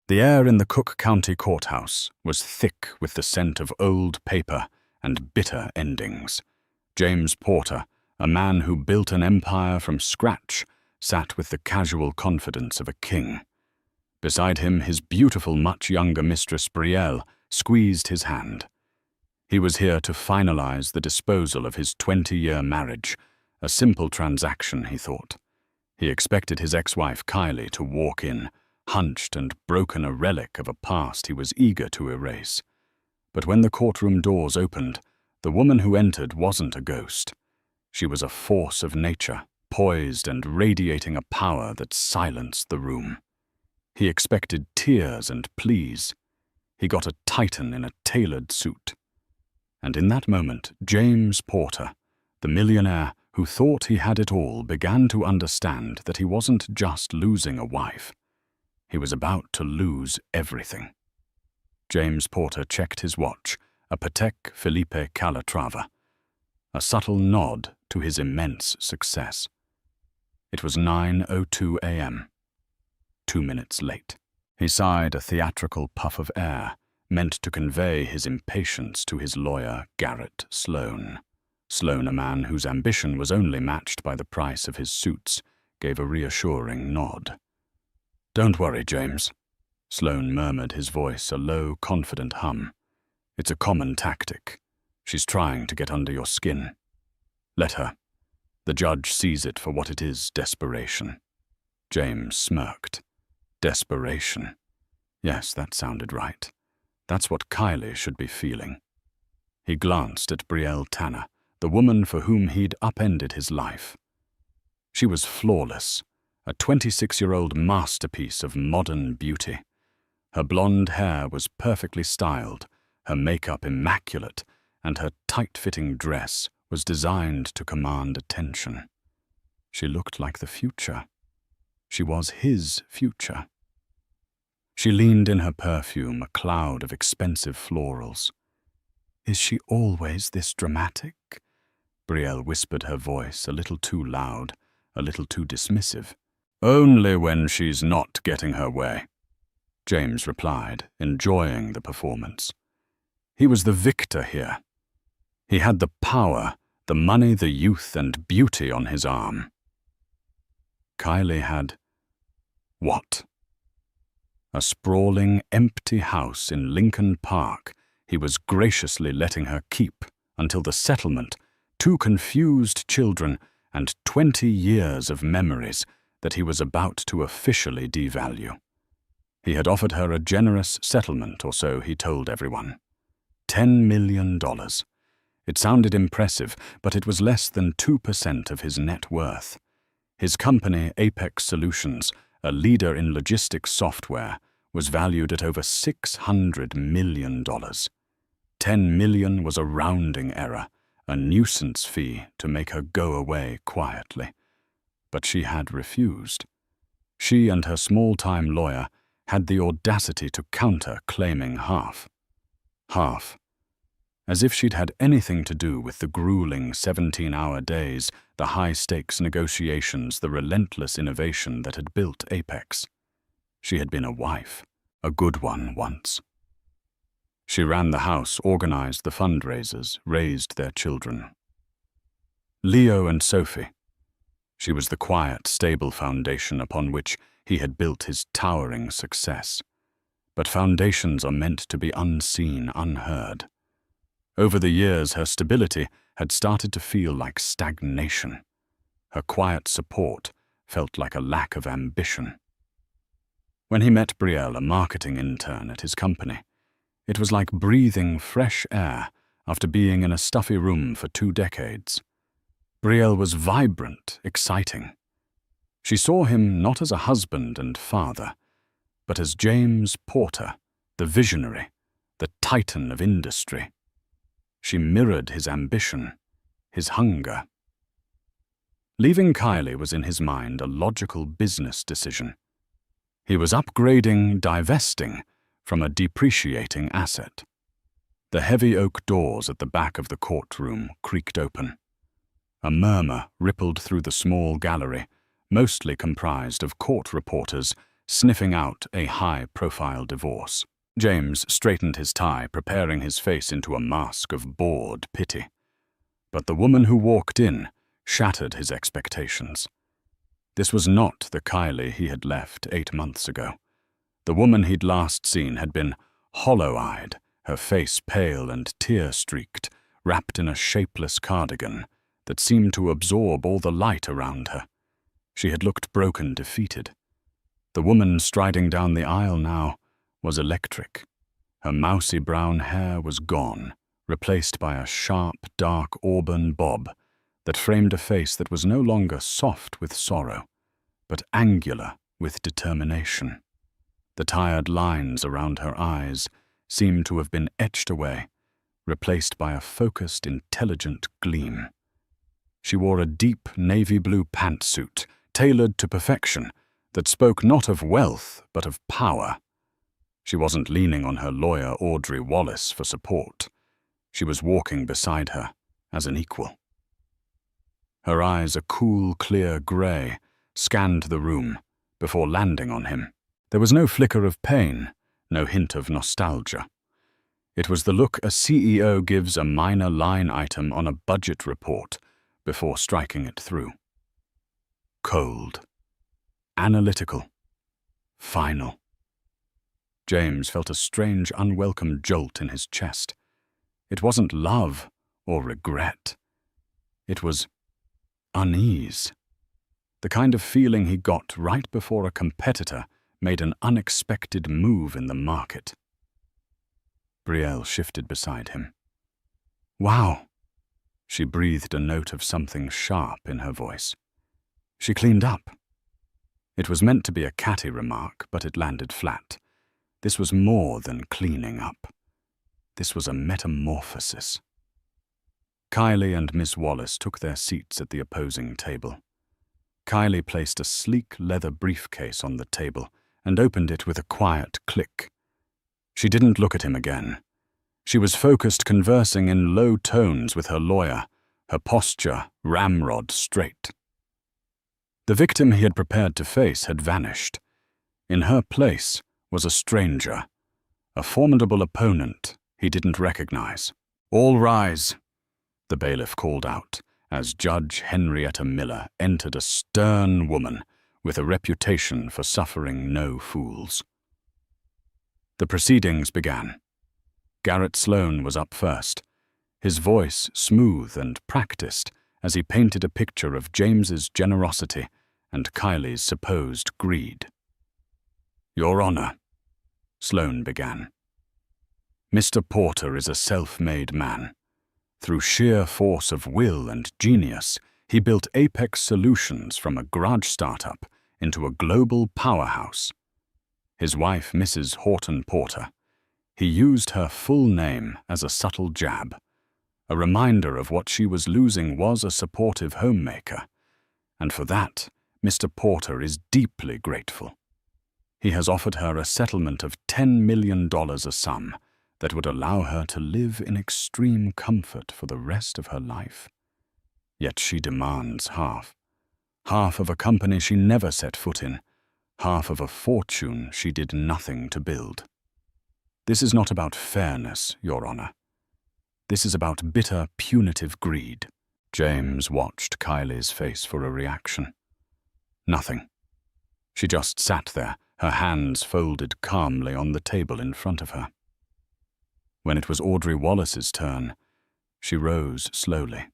The air in the Cook County courthouse was thick with the scent of old paper and bitter endings. James Porter, a man who built an empire from scratch, sat with the casual confidence of a king. Beside him, his beautiful, much younger Mistress Brielle squeezed his hand. He was here to finalize the disposal of his 20-year marriage, a simple transaction, he thought. He expected his ex-wife Kylie to walk in, hunched and broken, a relic of a past he was eager to erase. But when the courtroom doors opened, the woman who entered wasn't a ghost. She was a force of nature, poised and radiating a power that silenced the room. He expected tears and pleas. He got a titan in a tailored suit. And in that moment, James Porter, the millionaire who thought he had it all, began to understand that he wasn't just losing a wife. He was about to lose everything. James Porter checked his watch, a Patek Philippe Calatrava, a subtle nod to his immense success. It was 9:02 a.m., 2 minutes late. He sighed a theatrical puff of air, meant to convey his impatience to his lawyer, Garrett Sloane. Sloane, a man whose ambition was only matched by the price of his suits, gave a reassuring nod. "Don't worry, James," Sloane murmured, his voice a low, confident hum. "It's a common tactic. She's trying to get under your skin. Let her. The judge sees it for what it is, desperation." James smirked. Desperation. Yes, that sounded right. That's what Kylie should be feeling. He glanced at Brielle Tanner, the woman for whom he'd upended his life. She was flawless, a 26-year-old masterpiece of modern beauty. Her blonde hair was perfectly styled, her makeup immaculate, and her tight-fitting dress was designed to command attention. She looked like the future. She was his future. She leaned in her perfume, a cloud of expensive florals. "Is she always this dramatic?" Brielle whispered, her voice a little too loud, a little too dismissive. "Only when she's not getting her way," James replied, enjoying the performance. He was the victor here. He had the power, the money, the youth and beauty on his arm. Kylie had what? A sprawling, empty house in Lincoln Park he was graciously letting her keep until the settlement, 2 confused children, and 20 years of memories that he was about to officially devalue. He had offered her a generous settlement, or so he told everyone. $10 million. It sounded impressive, but it was less than 2% of his net worth. His company, Apex Solutions, a leader in logistics software, was valued at over $600 million. $10 million was a rounding error, a nuisance fee to make her go away quietly. But she had refused. She and her small-time lawyer had the audacity to counter, claiming half. Half. As if she'd had anything to do with the grueling 17-hour days, the high-stakes negotiations, the relentless innovation that had built Apex. She had been a wife, a good one once. She ran the house, organized the fundraisers, raised their children. Leo and Sophie. She was the quiet, stable foundation upon which he had built his towering success. But foundations are meant to be unseen, unheard. Over the years, her stability had started to feel like stagnation. Her quiet support felt like a lack of ambition. When he met Brielle, a marketing intern at his company, it was like breathing fresh air after being in a stuffy room for 2 decades. Brielle was vibrant, exciting. She saw him not as a husband and father, but as James Porter, the visionary, the titan of industry. She mirrored his ambition, his hunger. Leaving Kylie was in his mind a logical business decision. He was upgrading, divesting from a depreciating asset. The heavy oak doors at the back of the courtroom creaked open. A murmur rippled through the small gallery, mostly comprised of court reporters sniffing out a high-profile divorce. James straightened his tie, preparing his face into a mask of bored pity. But the woman who walked in shattered his expectations. This was not the Kylie he had left 8 months ago. The woman he'd last seen had been hollow-eyed, her face pale and tear-streaked, wrapped in a shapeless cardigan that seemed to absorb all the light around her. She had looked broken, defeated. The woman striding down the aisle now was electric. Her mousy brown hair was gone, replaced by a sharp, dark auburn bob that framed a face that was no longer soft with sorrow, but angular with determination. The tired lines around her eyes seemed to have been etched away, replaced by a focused, intelligent gleam. She wore a deep navy blue pantsuit, tailored to perfection, that spoke not of wealth but of power. She wasn't leaning on her lawyer Audrey Wallace for support. She was walking beside her as an equal. Her eyes, a cool, clear grey, scanned the room before landing on him. There was no flicker of pain, no hint of nostalgia. It was the look a CEO gives a minor line item on a budget report before striking it through. Cold. Analytical. Final. James felt a strange, unwelcome jolt in his chest. It wasn't love or regret. It was unease. The kind of feeling he got right before a competitor made an unexpected move in the market. Brielle shifted beside him. "Wow!" She breathed a note of something sharp in her voice. She cleaned up. It was meant to be a catty remark, but it landed flat. This was more than cleaning up. This was a metamorphosis. Kylie and Miss Wallace took their seats at the opposing table. Kylie placed a sleek leather briefcase on the table and opened it with a quiet click. She didn't look at him again. She was focused, conversing in low tones with her lawyer, her posture ramrod straight. The victim he had prepared to face had vanished. In her place was a stranger, a formidable opponent he didn't recognize. "All rise," the bailiff called out, as Judge Henrietta Miller entered, a stern woman with a reputation for suffering no fools. The proceedings began. Garrett Sloane was up first, his voice smooth and practiced as he painted a picture of James's generosity and Kylie's supposed greed. "Your Honor," Sloane began, "Mr. Porter is a self-made man. Through sheer force of will and genius, he built Apex Solutions from a garage startup into a global powerhouse. His wife, Mrs. Horton Porter, he used her full name as a subtle jab. A reminder of what she was losing was a supportive homemaker, and for that, Mr. Porter is deeply grateful. He has offered her a settlement of $10 million a sum that would allow her to live in extreme comfort for the rest of her life. Yet she demands half of a company she never set foot in, half of a fortune she did nothing to build. This is not about fairness, Your Honor. This is about bitter, punitive greed." James watched Kylie's face for a reaction. Nothing. She just sat there, her hands folded calmly on the table in front of her. When it was Audrey Wallace's turn, she rose slowly.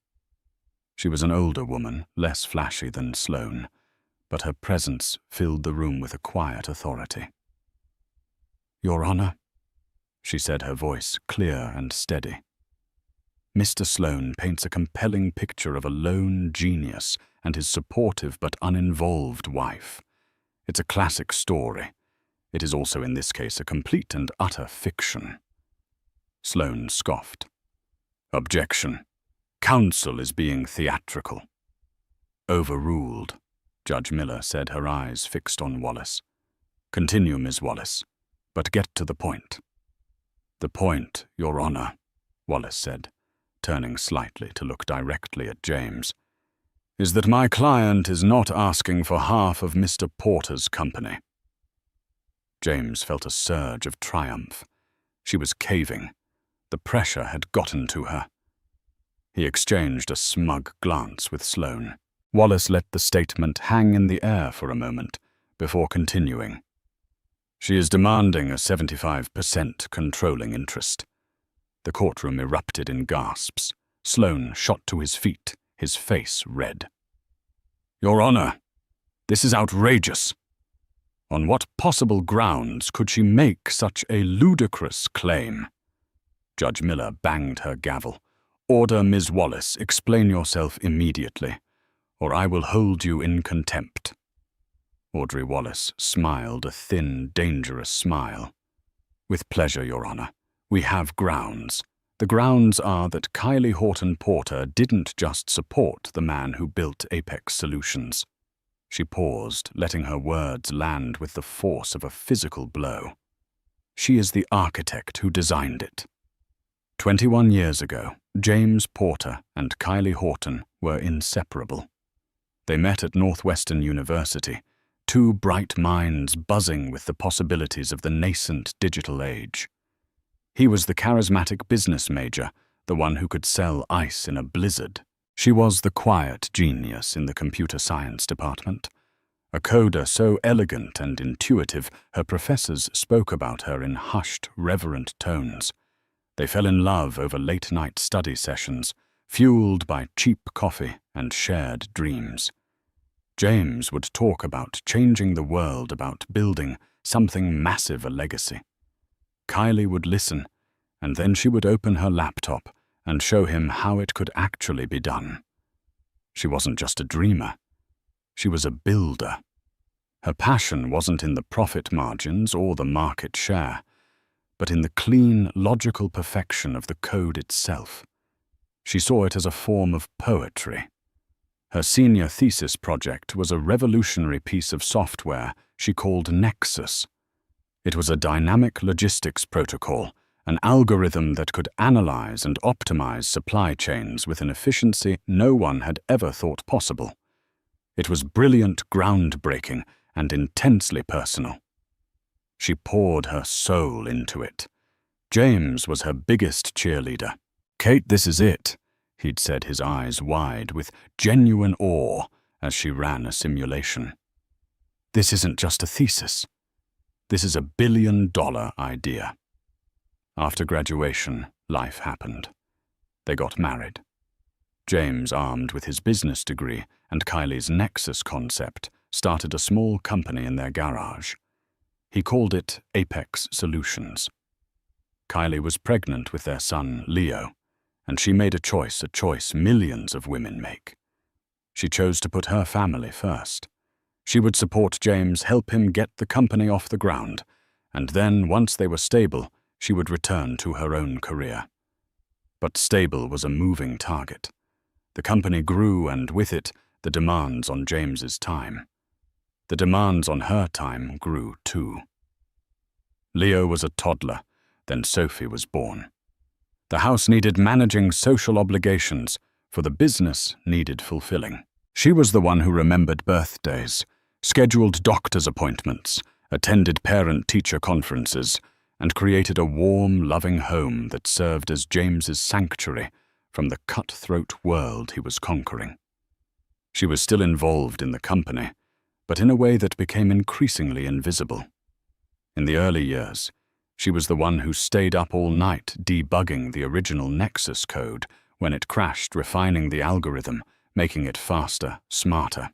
She was an older woman, less flashy than Sloane, but her presence filled the room with a quiet authority. "Your Honor," she said, her voice clear and steady. "Mr. Sloane paints a compelling picture of a lone genius and his supportive but uninvolved wife. It's a classic story. It is also in this case a complete and utter fiction." Sloane scoffed. "Objection. Counsel is being theatrical." "Overruled," Judge Miller said, her eyes fixed on Wallace. "Continue, Ms. Wallace, but get to the point." "The point, Your Honor," Wallace said, turning slightly to look directly at James, "is that my client is not asking for half of Mr. Porter's company. James felt a surge of triumph. She was caving. The pressure had gotten to her. He exchanged a smug glance with Sloane. Wallace let the statement hang in the air for a moment before continuing. She is demanding a 75% controlling interest. The courtroom erupted in gasps. Sloane shot to his feet, his face red. Your Honor, this is outrageous. On what possible grounds could she make such a ludicrous claim? Judge Miller banged her gavel. Order Ms. Wallace, explain yourself immediately, or I will hold you in contempt. Audrey Wallace smiled a thin, dangerous smile. With pleasure, Your Honor. We have grounds. The grounds are that Kylie Horton Porter didn't just support the man who built Apex Solutions. She paused, letting her words land with the force of a physical blow. She is the architect who designed it. 21 years ago, James Porter and Kylie Horton were inseparable. They met at Northwestern University, two bright minds buzzing with the possibilities of the nascent digital age. He was the charismatic business major, the one who could sell ice in a blizzard. She was the quiet genius in the computer science department. A coder so elegant and intuitive, her professors spoke about her in hushed, reverent tones. They fell in love over late-night study sessions, fueled by cheap coffee and shared dreams. James would talk about changing the world, about building something massive, a legacy. Kylie would listen, and then she would open her laptop and show him how it could actually be done. She wasn't just a dreamer. She was a builder. Her passion wasn't in the profit margins or the market share, but in the clean, logical perfection of the code itself. She saw it as a form of poetry. Her senior thesis project was a revolutionary piece of software she called Nexus. It was a dynamic logistics protocol, an algorithm that could analyze and optimize supply chains with an efficiency no one had ever thought possible. It was brilliant, groundbreaking, and intensely personal. She poured her soul into it. James was her biggest cheerleader. Kate, this is it, he'd said, his eyes wide with genuine awe as she ran a simulation. This isn't just a thesis. This is a billion-dollar idea. After graduation, life happened. They got married. James, armed with his business degree and Kylie's Nexus concept, started a small company in their garage. He called it Apex Solutions. Kylie was pregnant with their son, Leo, and she made a choice millions of women make. She chose to put her family first. She would support James, help him get the company off the ground, and then, once they were stable, she would return to her own career. But stable was a moving target. The company grew, and with it, the demands on James's time. The demands on her time grew too. Leo was a toddler, then Sophie was born. The house needed managing social obligations, for the business needed fulfilling. She was the one who remembered birthdays, scheduled doctor's appointments, attended parent-teacher conferences, and created a warm, loving home that served as James's sanctuary from the cutthroat world he was conquering. She was still involved in the company, but in a way that became increasingly invisible. In the early years, she was the one who stayed up all night debugging the original Nexus code when it crashed, refining the algorithm, making it faster, smarter.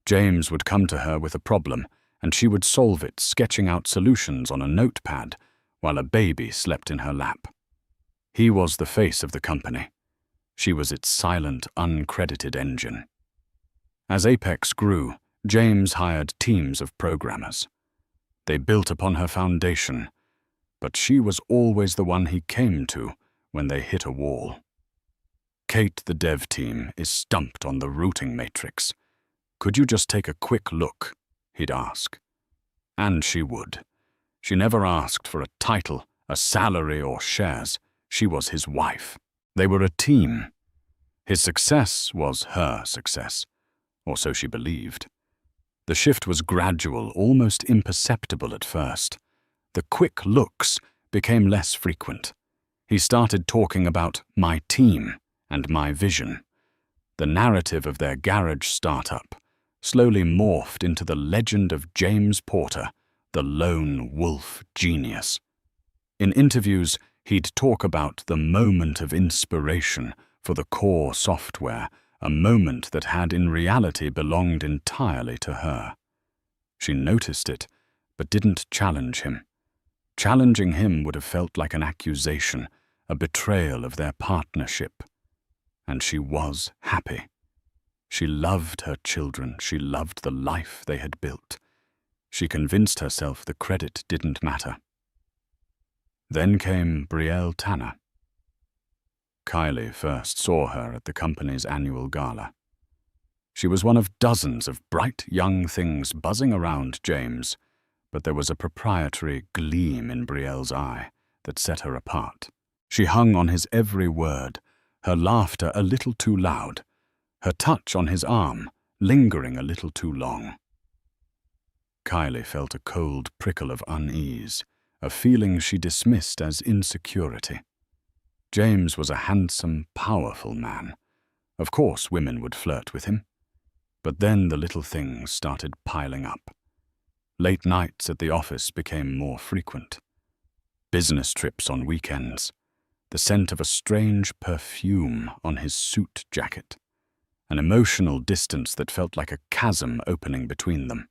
James would come to her with a problem, and she would solve it, sketching out solutions on a notepad while a baby slept in her lap. He was the face of the company. She was its silent, uncredited engine. As Apex grew, James hired teams of programmers. They built upon her foundation, but she was always the one he came to when they hit a wall. Kate, the dev team, is stumped on the routing matrix. Could you just take a quick look? He'd ask. And she would. She never asked for a title, a salary, or shares. She was his wife. They were a team. His success was her success, or so she believed. The shift was gradual, almost imperceptible at first. The quick looks became less frequent. He started talking about my team and my vision. The narrative of their garage startup slowly morphed into the legend of James Porter, the lone wolf genius. In interviews, he'd talk about the moment of inspiration for the core software, a moment that had in reality belonged entirely to her. She noticed it, but didn't challenge him. Challenging him would have felt like an accusation, a betrayal of their partnership. And she was happy. She loved her children. She loved the life they had built. She convinced herself the credit didn't matter. Then came Brielle Tanner. Kylie first saw her at the company's annual gala. She was one of dozens of bright young things buzzing around James, but there was a proprietary gleam in Brielle's eye that set her apart. She hung on his every word, her laughter a little too loud, her touch on his arm lingering a little too long. Kylie felt a cold prickle of unease, a feeling she dismissed as insecurity. James was a handsome, powerful man. Of course women would flirt with him. But then the little things started piling up. Late nights at the office became more frequent. Business trips on weekends. The scent of a strange perfume on his suit jacket. An emotional distance that felt like a chasm opening between them.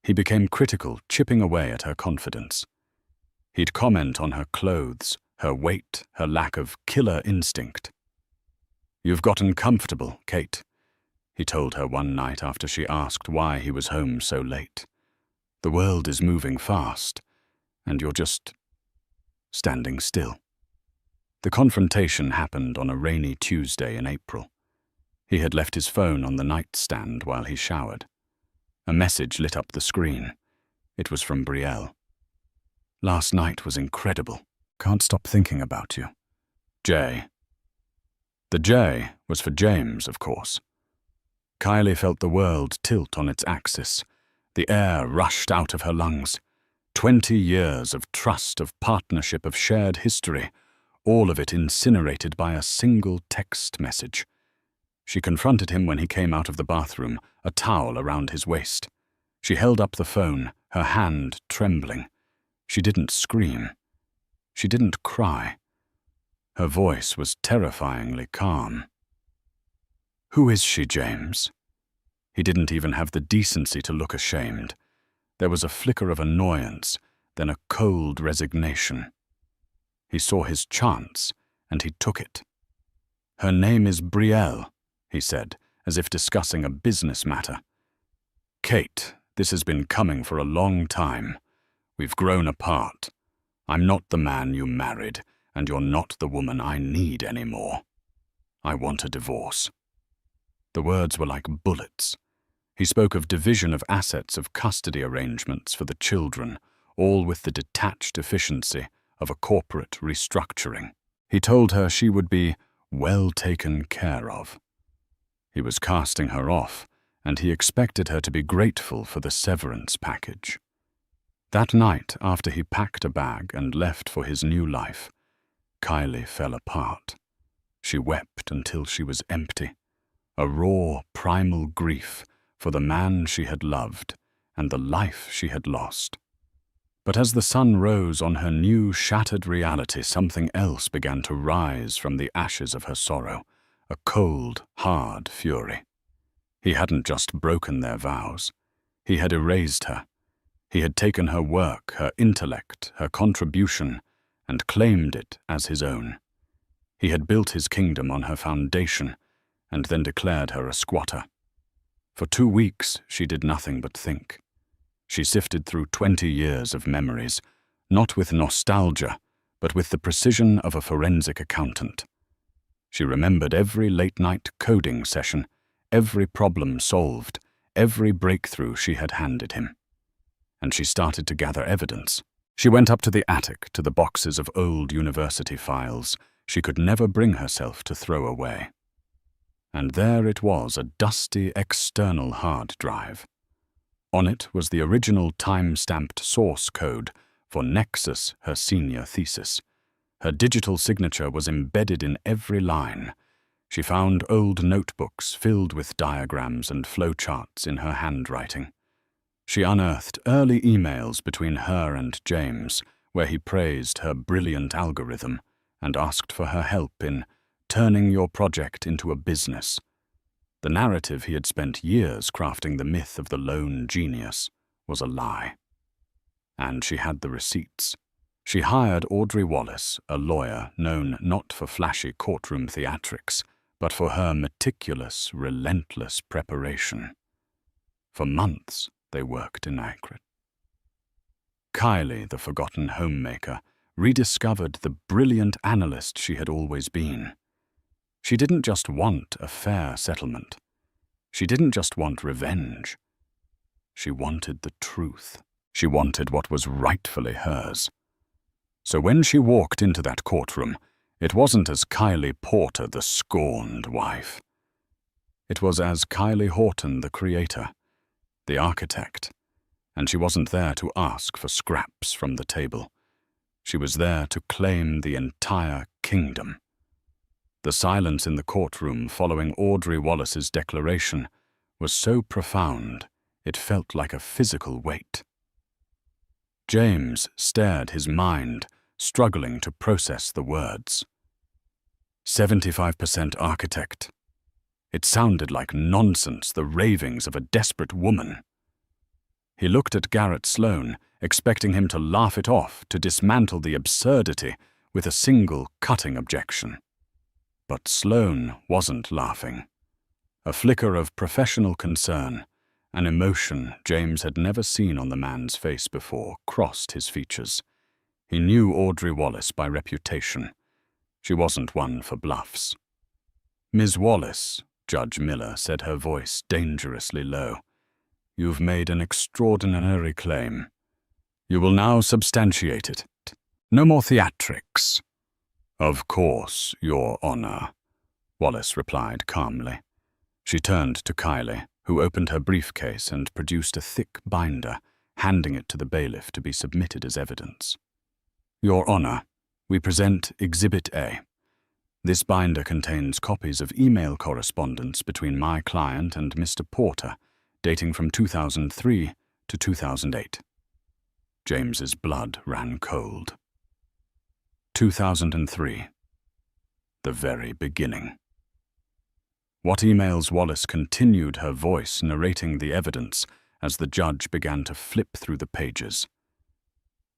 He became critical, chipping away at her confidence. He'd comment on her clothes, her weight, her lack of killer instinct. "You've gotten comfortable, Kate," he told her one night after she asked why he was home so late. "The world is moving fast, and you're just standing still." The confrontation happened on a rainy Tuesday in April. He had left his phone on the nightstand while he showered. A message lit up the screen. It was from Brielle. "Last night was incredible. Can't stop thinking about you. J." The J was for James, of course. Kylie felt the world tilt on its axis. The air rushed out of her lungs. 20 years of trust, of partnership, of shared history, all of it incinerated by a single text message. She confronted him when he came out of the bathroom, a towel around his waist. She held up the phone, her hand trembling. She didn't scream. She didn't cry. Her voice was terrifyingly calm. "Who is she, James?" He didn't even have the decency to look ashamed. There was a flicker of annoyance, then a cold resignation. He saw his chance, and he took it. "Her name is Brielle," he said, as if discussing a business matter. "Kate, this has been coming for a long time. We've grown apart. I'm not the man you married, and you're not the woman I need anymore. I want a divorce." The words were like bullets. He spoke of division of assets, of custody arrangements for the children, all with the detached efficiency of a corporate restructuring. He told her she would be well taken care of. He was casting her off, and he expected her to be grateful for the severance package. That night, after he packed a bag and left for his new life, Kylie fell apart. She wept until she was empty, a raw, primal grief for the man she had loved and the life she had lost. But as the sun rose on her new, shattered reality, something else began to rise from the ashes of her sorrow, a cold, hard fury. He hadn't just broken their vows. He had erased her. He had taken her work, her intellect, her contribution, and claimed it as his own. He had built his kingdom on her foundation, and then declared her a squatter. For 2 weeks, she did nothing but think. She sifted through 20 years of memories, not with nostalgia, but with the precision of a forensic accountant. She remembered every late-night coding session, every problem solved, every breakthrough she had handed him. And she started to gather evidence. She went up to the attic, to the boxes of old university files she could never bring herself to throw away. And there it was, a dusty external hard drive. On it was the original time-stamped source code for Nexus, her senior thesis. Her digital signature was embedded in every line. She found old notebooks filled with diagrams and flowcharts in her handwriting. She unearthed early emails between her and James, where he praised her brilliant algorithm and asked for her help in turning your project into a business. The narrative he had spent years crafting, the myth of the lone genius, was a lie. And she had the receipts. She hired Audrey Wallace, a lawyer known not for flashy courtroom theatrics, but for her meticulous, relentless preparation. For months, they worked in Akron. Kylie, the forgotten homemaker, rediscovered the brilliant analyst she had always been. She didn't just want a fair settlement. She didn't just want revenge. She wanted the truth. She wanted what was rightfully hers. So when she walked into that courtroom, it wasn't as Kylie Porter, the scorned wife. It was as Kylie Horton, the creator, the architect, and she wasn't there to ask for scraps from the table. She was there to claim the entire kingdom. The silence in the courtroom following Audrey Wallace's declaration was so profound it felt like a physical weight. James stared, his mind struggling to process the words. 75% architect. It sounded like nonsense, the ravings of a desperate woman. He looked at Garrett Sloane, expecting him to laugh it off, to dismantle the absurdity with a single cutting objection. But Sloane wasn't laughing. A flicker of professional concern, an emotion James had never seen on the man's face before, crossed his features. He knew Audrey Wallace by reputation. She wasn't one for bluffs. "Ms. Wallace," Judge Miller said, her voice dangerously low, "you've made an extraordinary claim. You will now substantiate it. No more theatrics." "Of course, Your Honor," Wallace replied calmly. She turned to Kylie, who opened her briefcase and produced a thick binder, handing it to the bailiff to be submitted as evidence. "Your Honor, we present Exhibit A. This binder contains copies of email correspondence between my client and Mr. Porter, dating from 2003 to 2008. James's blood ran cold. 2003. The very beginning. What emails? Wallace continued, her voice narrating the evidence as the judge began to flip through the pages.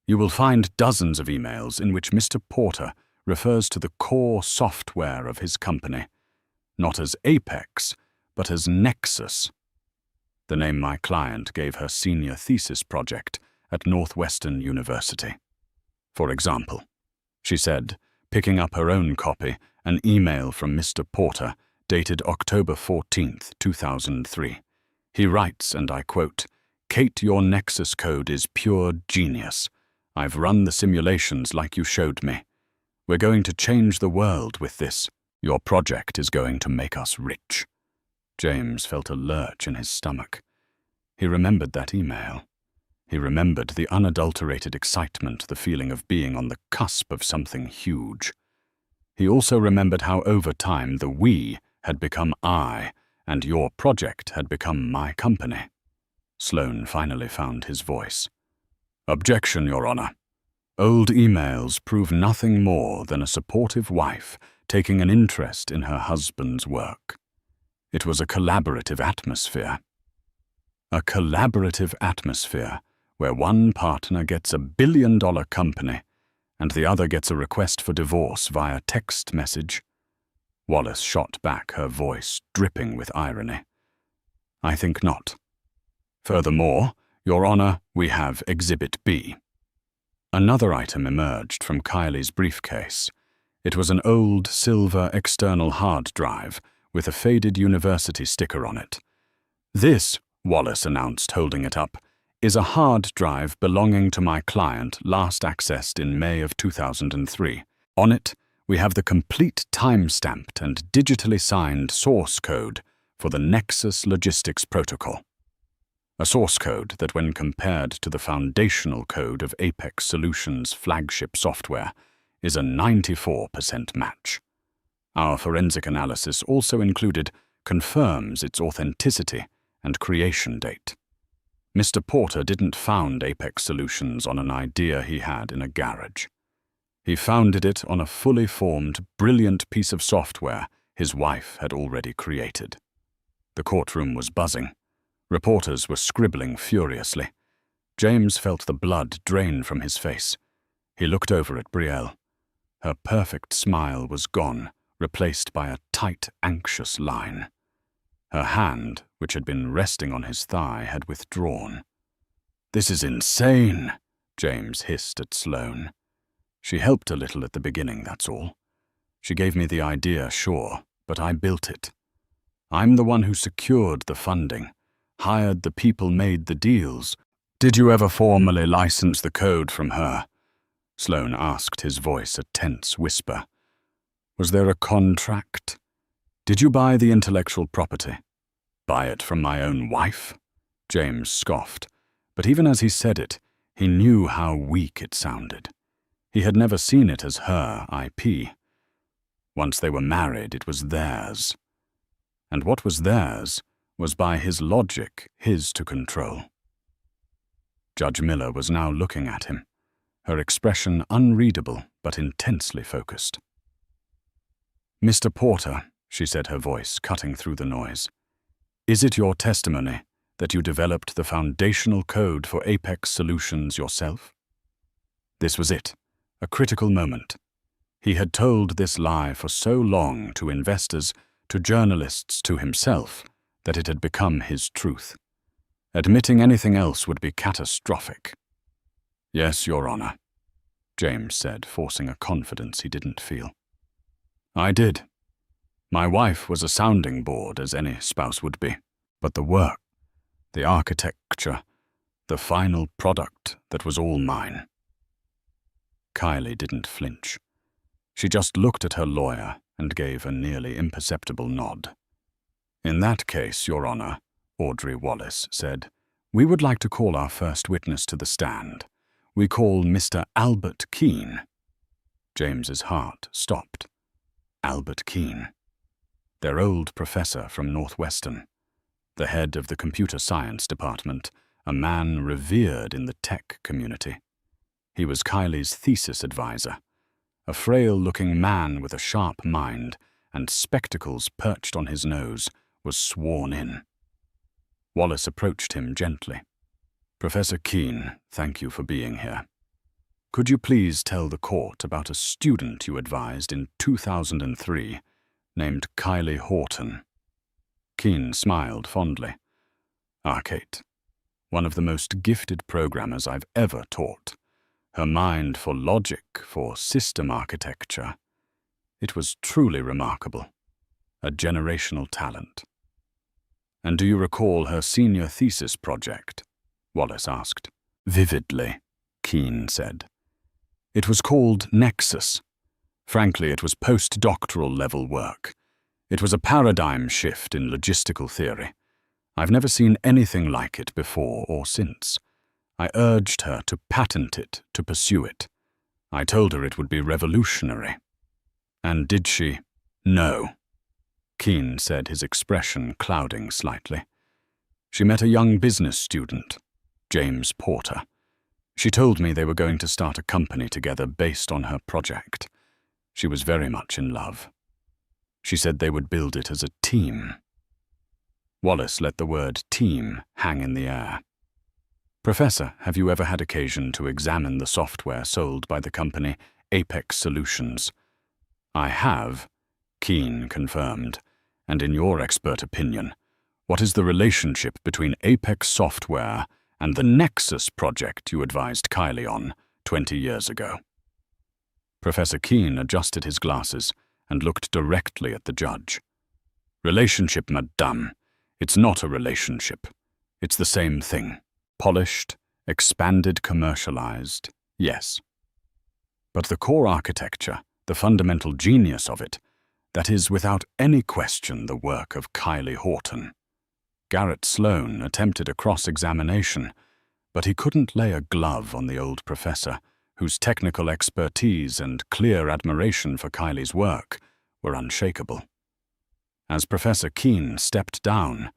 "You will find dozens of emails in which Mr. Porter refers to the core software of his company, not as Apex, but as Nexus, the name my client gave her senior thesis project at Northwestern University. For example," she said, picking up her own copy, an email from Mr. Porter, dated October 14, 2003. He writes, and I quote, "Kate, your Nexus code is pure genius. I've run the simulations like you showed me. We're going to change the world with this. Your project is going to make us rich." James felt a lurch in his stomach. He remembered that email. He remembered the unadulterated excitement, the feeling of being on the cusp of something huge. He also remembered how over time the we had become I, and your project had become my company. Sloane finally found his voice. "Objection, Your Honor. Old emails prove nothing more than a supportive wife taking an interest in her husband's work. It was a collaborative atmosphere. A collaborative atmosphere where one partner gets a billion-dollar company and the other gets a request for divorce via text message." Wallace shot back, her voice dripping with irony. "I think not. Furthermore, Your Honor, we have Exhibit B." Another item emerged from Kylie's briefcase. It was an old silver external hard drive with a faded university sticker on it. "This," Wallace announced, holding it up, "is a hard drive belonging to my client, last accessed in May of 2003. On it, we have the complete time-stamped and digitally signed source code for the Nexus Logistics Protocol." A source code that, when compared to the foundational code of Apex Solutions' flagship software, is a 94% match. Our forensic analysis also included confirms its authenticity and creation date. Mr. Porter didn't found Apex Solutions on an idea he had in a garage. He founded it on a fully formed, brilliant piece of software his wife had already created. The courtroom was buzzing. Reporters were scribbling furiously. James felt the blood drain from his face. He looked over at Brielle. Her perfect smile was gone, replaced by a tight, anxious line. Her hand, which had been resting on his thigh, had withdrawn. "This is insane," James hissed at Sloane. "She helped a little at the beginning, that's all. She gave me the idea, sure, but I built it. I'm the one who secured the funding, hired the people, made the deals. Did you ever formally license the code from her?" Sloane asked, his voice a tense whisper. "Was there a contract? Did you buy the intellectual property?" "Buy it from my own wife?" James scoffed, but even as he said it, he knew how weak it sounded. He had never seen it as her IP. Once they were married, it was theirs. And what was theirs was, by his logic, his to control. Judge Miller was now looking at him, her expression unreadable but intensely focused. "Mr. Porter," she said, her voice cutting through the noise, "is it your testimony that you developed the foundational code for Apex Solutions yourself?" This was it, a critical moment. He had told this lie for so long to investors, to journalists, to himself, that it had become his truth. Admitting anything else would be catastrophic. "Yes, Your Honor," James said, forcing a confidence he didn't feel. "I did. My wife was a sounding board, as any spouse would be, but the work, the architecture, the final product, that was all mine." Kylie didn't flinch. She just looked at her lawyer and gave a nearly imperceptible nod. "In that case, Your Honor," Audrey Wallace said, "we would like to call our first witness to the stand. We call Mr. Albert Keene." James's heart stopped. Albert Keene. Their old professor from Northwestern. The head of the computer science department, a man revered in the tech community. He was Kylie's thesis advisor, a frail-looking man with a sharp mind and spectacles perched on his nose, was sworn in. Wallace approached him gently. "Professor Keene, thank you for being here. Could you please tell the court about a student you advised in 2003 named Kylie Horton?" Keene smiled fondly. "Kate, one of the most gifted programmers I've ever taught. Her mind for logic, for system architecture. It was truly remarkable. A generational talent." "And do you recall her senior thesis project?" Wallace asked. "Vividly," Keene said. "It was called Nexus. Frankly, it was postdoctoral level work. It was a paradigm shift in logistical theory. I've never seen anything like it before or since. I urged her to patent it, to pursue it. I told her it would be revolutionary." "And did she?" "No," Keene said, his expression clouding slightly. "She met a young business student, James Porter. She told me they were going to start a company together based on her project. She was very much in love. She said they would build it as a team." Wallace let the word team hang in the air. "Professor, have you ever had occasion to examine the software sold by the company Apex Solutions?" "I have," Keene confirmed. "And in your expert opinion, what is the relationship between Apex software and the Nexus project you advised Kylie on 20 years ago?" Professor Keene adjusted his glasses and looked directly at the judge. "Relationship, madame. It's not a relationship. It's the same thing. Polished, expanded, commercialized, yes. But the core architecture, the fundamental genius of it, that is without any question the work of Kylie Horton." Garrett Sloane attempted a cross-examination, but he couldn't lay a glove on the old professor, whose technical expertise and clear admiration for Kylie's work were unshakable. As Professor Keene stepped down,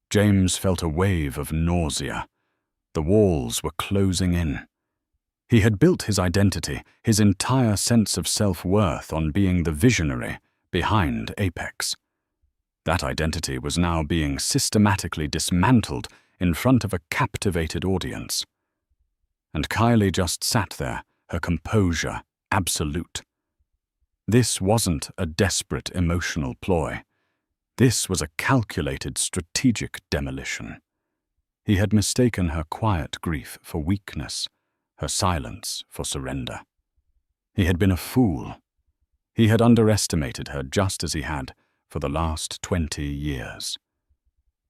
James felt a wave of nausea. The walls were closing in. He had built his identity, his entire sense of self-worth, on being the visionary behind Apex. That identity was now being systematically dismantled in front of a captivated audience. And Kylie just sat there, her composure absolute. This wasn't a desperate emotional ploy. This was a calculated strategic demolition. He had mistaken her quiet grief for weakness, her silence for surrender. He had been a fool. He had underestimated her just as he had for the last 20 years.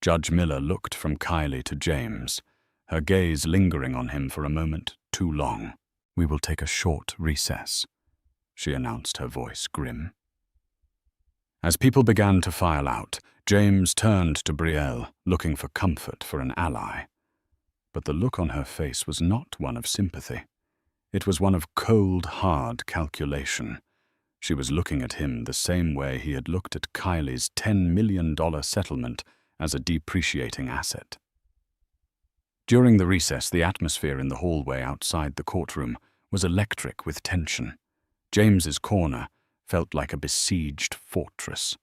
Judge Miller looked from Kylie to James, her gaze lingering on him for a moment too long. "We will take a short recess," she announced, her voice grim. As people began to file out, James turned to Brielle, looking for comfort for an ally. But the look on her face was not one of sympathy. It was one of cold, hard calculation. She was looking at him the same way he had looked at Kylie's $10 million settlement as a depreciating asset. During the recess, the atmosphere in the hallway outside the courtroom was electric with tension. James's corner felt like a besieged fortress.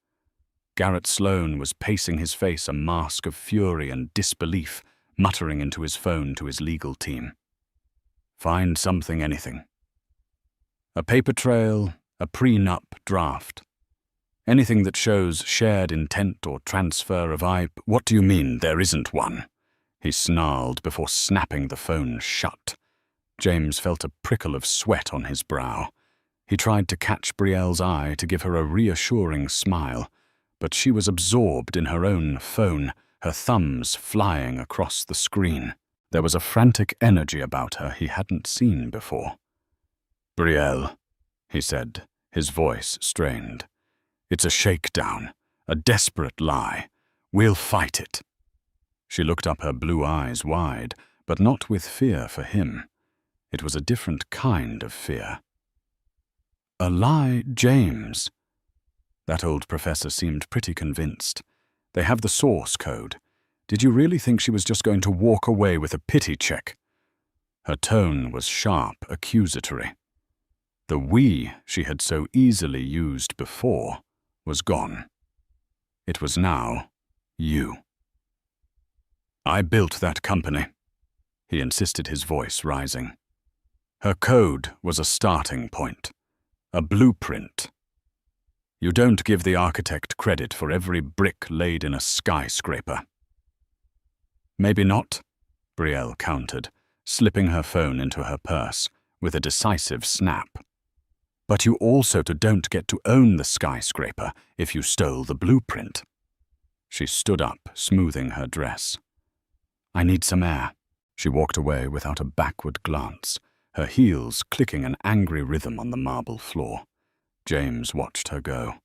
Garrett Sloane was pacing his face a mask of fury and disbelief, muttering into his phone to his legal team. "Find something, anything. A paper trail, a prenup draft. Anything that shows shared intent or transfer of IP." "What do you mean there isn't one?" he snarled before snapping the phone shut. James felt a prickle of sweat on his brow. He tried to catch Brielle's eye to give her a reassuring smile, but she was absorbed in her own phone, her thumbs flying across the screen. There was a frantic energy about her he hadn't seen before. "Brielle," he said, his voice strained. "It's a shakedown, a desperate lie. We'll fight it." She looked up, her blue eyes wide, but not with fear for him. It was a different kind of fear. "A lie, James?" That old professor seemed pretty convinced. "They have the source code. Did you really think she was just going to walk away with a pity check?" Her tone was sharp, accusatory. The "we" she had so easily used before was gone. It was now "you." "I built that company," he insisted, his voice rising. "Her code was a starting point, a blueprint. You don't give the architect credit for every brick laid in a skyscraper." "Maybe not," Brielle countered, slipping her phone into her purse with a decisive snap. "But you also don't get to own the skyscraper if you stole the blueprint." She stood up, smoothing her dress. "I need some air." She walked away without a backward glance, her heels clicking an angry rhythm on the marble floor. James watched her go,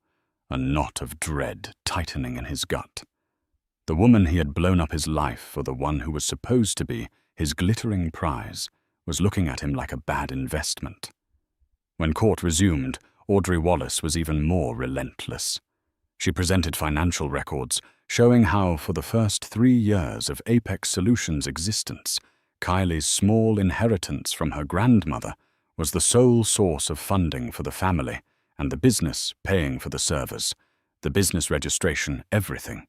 a knot of dread tightening in his gut. The woman he had blown up his life for, the one who was supposed to be his glittering prize, was looking at him like a bad investment. When court resumed, Audrey Wallace was even more relentless. She presented financial records showing how, for the first 3 years of Apex Solutions' existence, Kylie's small inheritance from her grandmother was the sole source of funding for the family, and the business paying for the servers, the business registration, everything.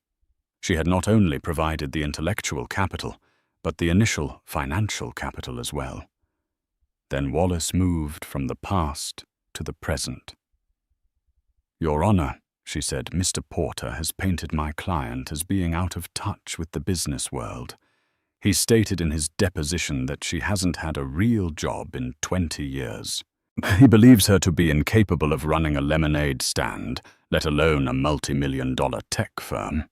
She had not only provided the intellectual capital, but the initial financial capital as well. Then Wallace moved from the past to the present. "Your Honor," she said, "Mr. Porter has painted my client as being out of touch with the business world. He stated in his deposition that she hasn't had a real job in 20 years. He believes her to be incapable of running a lemonade stand, let alone a multi-million-dollar tech firm."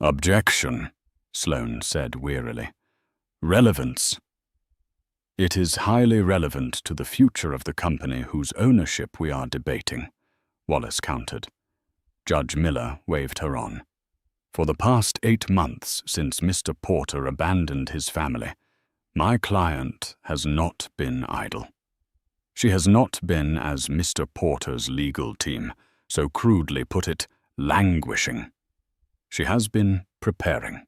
"Objection," Sloane said wearily. "Relevance." "It is highly relevant to the future of the company whose ownership we are debating," Wallace countered. Judge Miller waved her on. For the past 8 months since Mr. Porter abandoned his family, my client has not been idle. She has not been, as Mr. Porter's legal team so crudely put it, languishing. She has been preparing.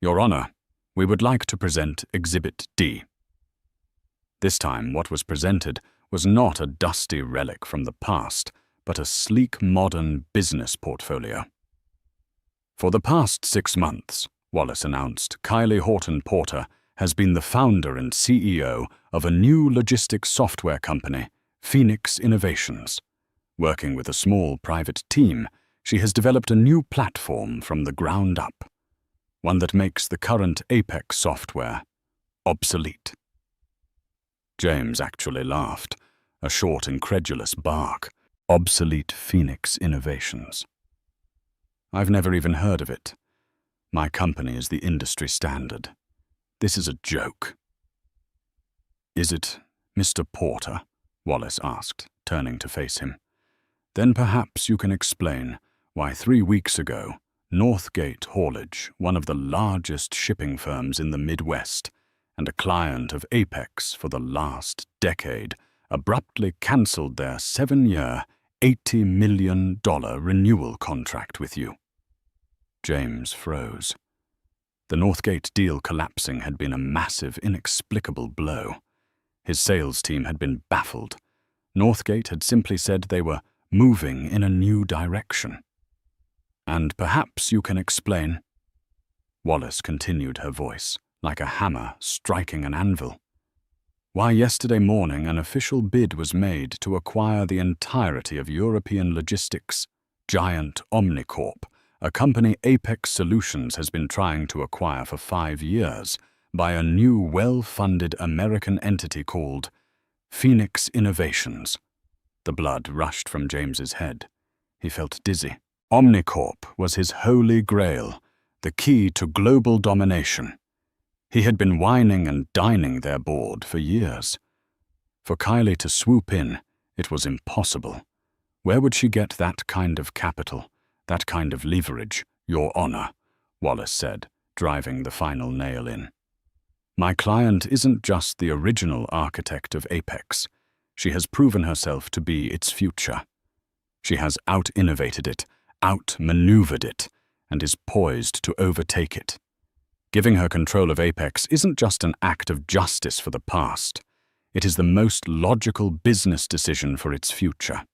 Your Honor, we would like to present Exhibit D. This time, what was presented was not a dusty relic from the past, but a sleek modern business portfolio. For the past 6 months, Wallace announced, Kylie Horton Porter has been the founder and CEO of a new logistics software company, Phoenix Innovations. Working with a small private team, she has developed a new platform from the ground up, one that makes the current Apex software obsolete. James actually laughed, a short, incredulous bark. Obsolete Phoenix Innovations. I've never even heard of it. My company is the industry standard. This is a joke. Is it Mr. Porter? Wallace asked, turning to face him. Then perhaps you can explain why 3 weeks ago, Northgate Haulage, one of the largest shipping firms in the Midwest and a client of Apex for the last decade, abruptly cancelled their 7-year, $80 million renewal contract with you. James froze. The Northgate deal collapsing had been a massive, inexplicable blow. His sales team had been baffled. Northgate had simply said they were moving in a new direction. And perhaps you can explain. Wallace continued her voice, like a hammer striking an anvil. Why yesterday morning an official bid was made to acquire the entirety of European logistics giant Omnicorp, a company Apex Solutions has been trying to acquire for 5 years, by a new well-funded American entity called Phoenix Innovations. The blood rushed from James's head. He felt dizzy. Omnicorp was his holy grail, the key to global domination. He had been whining and dining their board for years. For Kylie to swoop in, it was impossible. Where would she get that kind of capital, that kind of leverage, Your Honor? Wallace said, driving the final nail in. My client isn't just the original architect of Apex. She has proven herself to be its future. She has out-innovated it, out-maneuvered it, and is poised to overtake it. Giving her control of Apex isn't just an act of justice for the past. It is the most logical business decision for its future.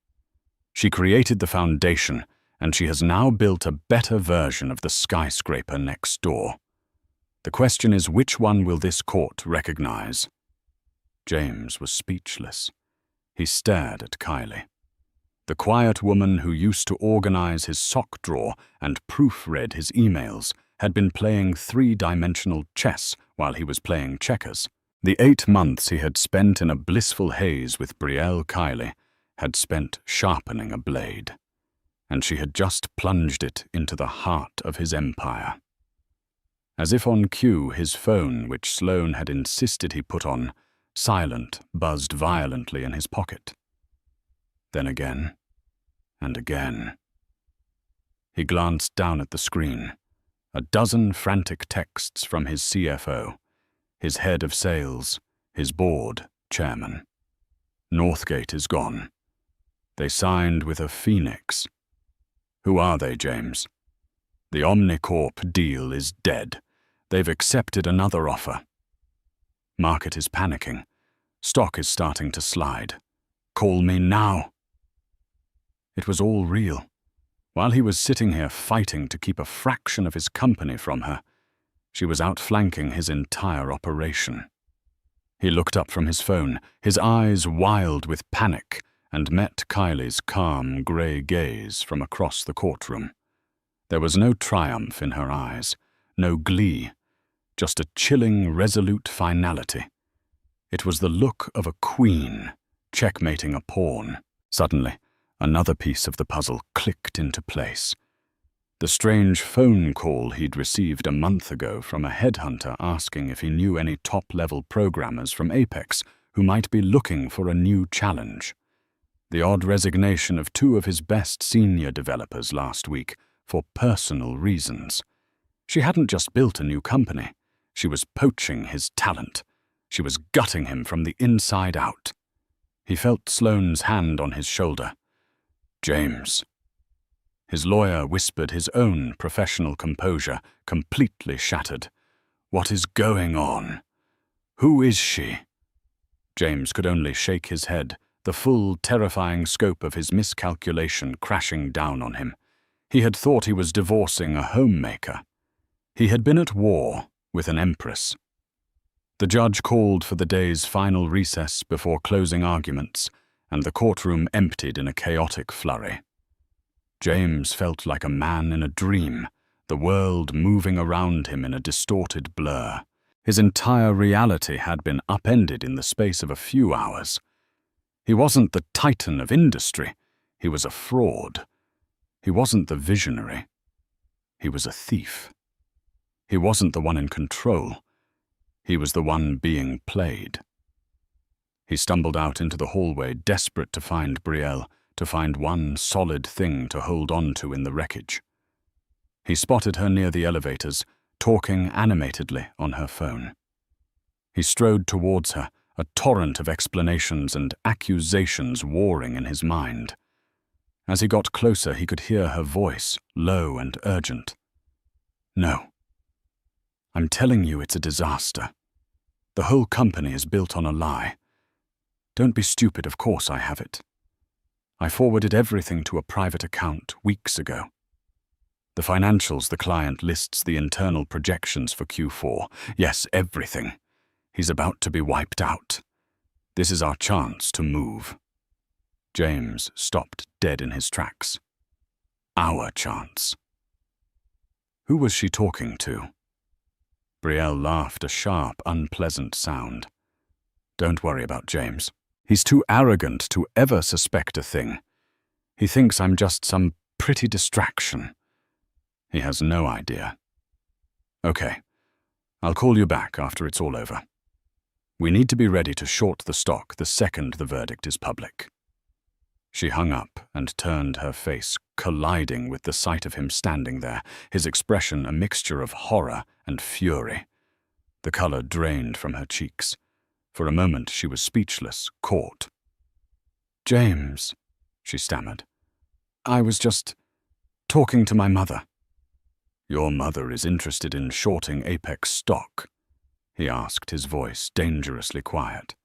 She created the foundation, and she has now built a better version of the skyscraper next door. The question is, which one will this court recognize? James was speechless. He stared at Kylie. The quiet woman who used to organize his sock drawer and proofread his emails had been playing 3-dimensional chess while he was playing checkers. The 8 months he had spent in a blissful haze with Brielle Kylie had spent sharpening a blade, and she had just plunged it into the heart of his empire. As if on cue, his phone, which Sloane had insisted he put on silent, buzzed violently in his pocket. Then again, and again. He glanced down at the screen. A dozen frantic texts from his CFO, his head of sales, his board chairman. Northgate is gone. They signed with a Phoenix. Who are they, James? The Omnicorp deal is dead. They've accepted another offer. Market is panicking. Stock is starting to slide. Call me now. It was all real. While he was sitting here fighting to keep a fraction of his company from her, she was outflanking his entire operation. He looked up from his phone, his eyes wild with panic, and met Kylie's calm, grey gaze from across the courtroom. There was no triumph in her eyes, no glee, just a chilling, resolute finality. It was the look of a queen checkmating a pawn. Suddenly, another piece of the puzzle clicked into place. The strange phone call he'd received a month ago from a headhunter asking if he knew any top-level programmers from Apex who might be looking for a new challenge. The odd resignation of 2 of his best senior developers last week, for personal reasons. She hadn't just built a new company. She was poaching his talent. She was gutting him from the inside out. He felt Sloane's hand on his shoulder. "James." His lawyer whispered, his own professional composure completely shattered. "What is going on? Who is she?" James could only shake his head, the full, terrifying scope of his miscalculation crashing down on him. He had thought he was divorcing a homemaker. He had been at war with an empress. The judge called for the day's final recess before closing arguments, and the courtroom emptied in a chaotic flurry. James felt like a man in a dream, the world moving around him in a distorted blur. His entire reality had been upended in the space of a few hours. He wasn't the titan of industry. He was a fraud. He wasn't the visionary. He was a thief. He wasn't the one in control. He was the one being played. He stumbled out into the hallway, desperate to find Brielle, to find one solid thing to hold on to in the wreckage. He spotted her near the elevators, talking animatedly on her phone. He strode towards her, a torrent of explanations and accusations warring in his mind. As he got closer, he could hear her voice, low and urgent. "No. I'm telling you it's a disaster. The whole company is built on a lie. Don't be stupid, of course I have it. I forwarded everything to a private account weeks ago. The financials, the client lists the internal projections for Q4. Yes, everything. He's about to be wiped out. This is our chance to move." James stopped dead in his tracks. Our chance. Who was she talking to? Brielle laughed, a sharp, unpleasant sound. "Don't worry about James. He's too arrogant to ever suspect a thing. He thinks I'm just some pretty distraction. He has no idea. Okay, I'll call you back after it's all over. We need to be ready to short the stock the second the verdict is public." She hung up and turned, her face colliding with the sight of him standing there, his expression a mixture of horror and fury. The color drained from her cheeks. For a moment she was speechless, caught. "James," she stammered. "I was just talking to my mother." "Your mother is interested in shorting Apex stock?" he asked, his voice dangerously quiet.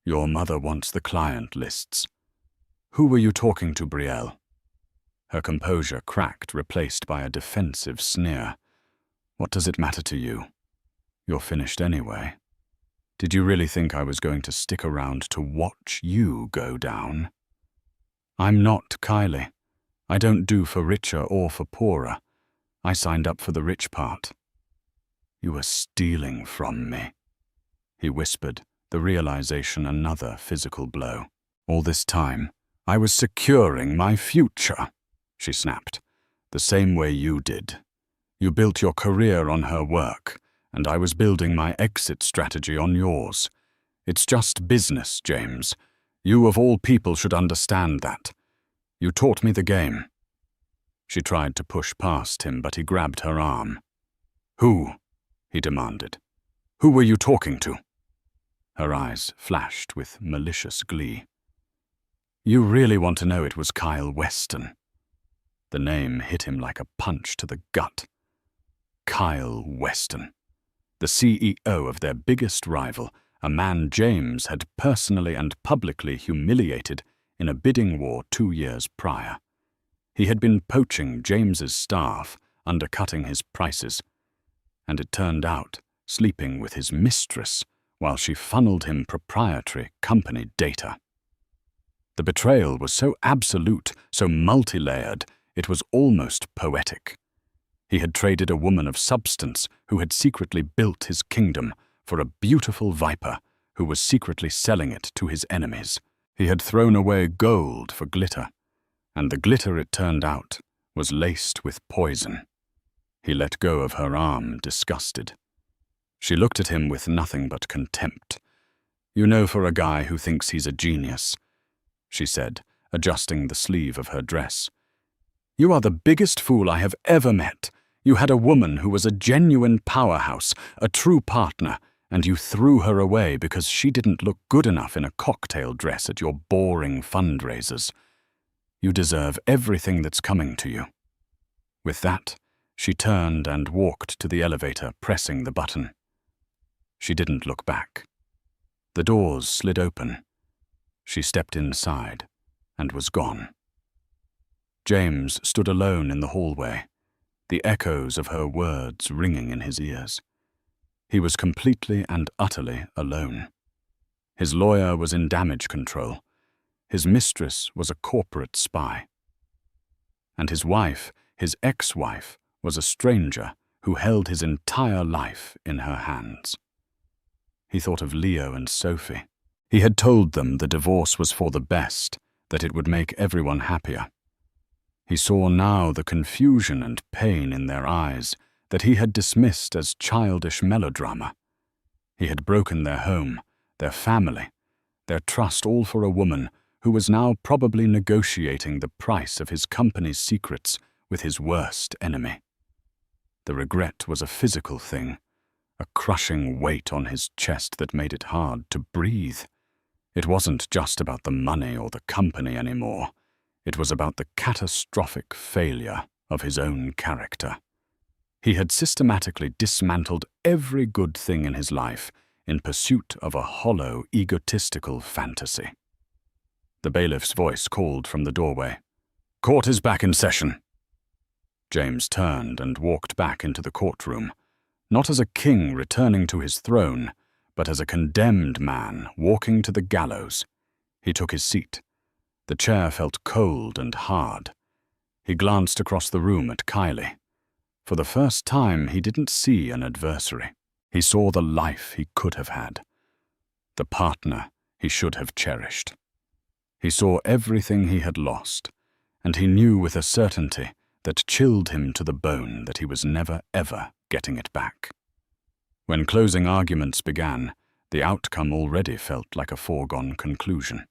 "Your mother wants the client lists. Who were you talking to, Brielle?" Her composure cracked, replaced by a defensive sneer. "What does it matter to you? You're finished anyway. Did you really think I was going to stick around to watch you go down?" "I'm not Kylie. I don't do for richer or for poorer. I signed up for the rich part." "You were stealing from me," he whispered, the realization another physical blow. "All this time, I was securing my future," she snapped, "the same way you did. You built your career on her work, and I was building my exit strategy on yours. It's just business, James. You of all people should understand that. You taught me the game." She tried to push past him, but he grabbed her arm. "Who?" he demanded. "Who were you talking to?" Her eyes flashed with malicious glee. "You really want to know it was Kyle Weston?" The name hit him like a punch to the gut. Kyle Weston, the CEO of their biggest rival, a man James had personally and publicly humiliated in a bidding war 2 years prior. He had been poaching James's staff, undercutting his prices, and it turned out sleeping with his mistress while she funneled him proprietary company data. The betrayal was so absolute, so multi-layered, it was almost poetic. He had traded a woman of substance who had secretly built his kingdom for a beautiful viper who was secretly selling it to his enemies. He had thrown away gold for glitter, and the glitter, it turned out, was laced with poison. He let go of her arm, disgusted. She looked at him with nothing but contempt. "You know, for a guy who thinks he's a genius," she said, adjusting the sleeve of her dress. You are the biggest fool I have ever met. You had a woman who was a genuine powerhouse, a true partner, and you threw her away because she didn't look good enough in a cocktail dress at your boring fundraisers. You deserve everything that's coming to you." With that, she turned and walked to the elevator, pressing the button. She didn't look back. The doors slid open. She stepped inside and was gone. James stood alone in the hallway, the echoes of her words ringing in his ears. He was completely and utterly alone. His lawyer was in damage control. His mistress was a corporate spy. And his wife, his ex-wife, was a stranger who held his entire life in her hands. He thought of Leo and Sophie. He had told them the divorce was for the best, that it would make everyone happier. He saw now the confusion and pain in their eyes that he had dismissed as childish melodrama. He had broken their home, their family, their trust, all for a woman who was now probably negotiating the price of his company's secrets with his worst enemy. The regret was a physical thing, a crushing weight on his chest that made it hard to breathe. It wasn't just about the money or the company anymore. It was about the catastrophic failure of his own character. He had systematically dismantled every good thing in his life in pursuit of a hollow, egotistical fantasy. The bailiff's voice called from the doorway, "Court is back in session." James turned and walked back into the courtroom, not as a king returning to his throne, but as a condemned man walking to the gallows. He took his seat. The chair felt cold and hard. He glanced across the room at Kylie. For the first time, he didn't see an adversary. He saw the life he could have had, the partner he should have cherished. He saw everything he had lost, and he knew with a certainty that chilled him to the bone that he was never, ever getting it back. When closing arguments began, the outcome already felt like a foregone conclusion.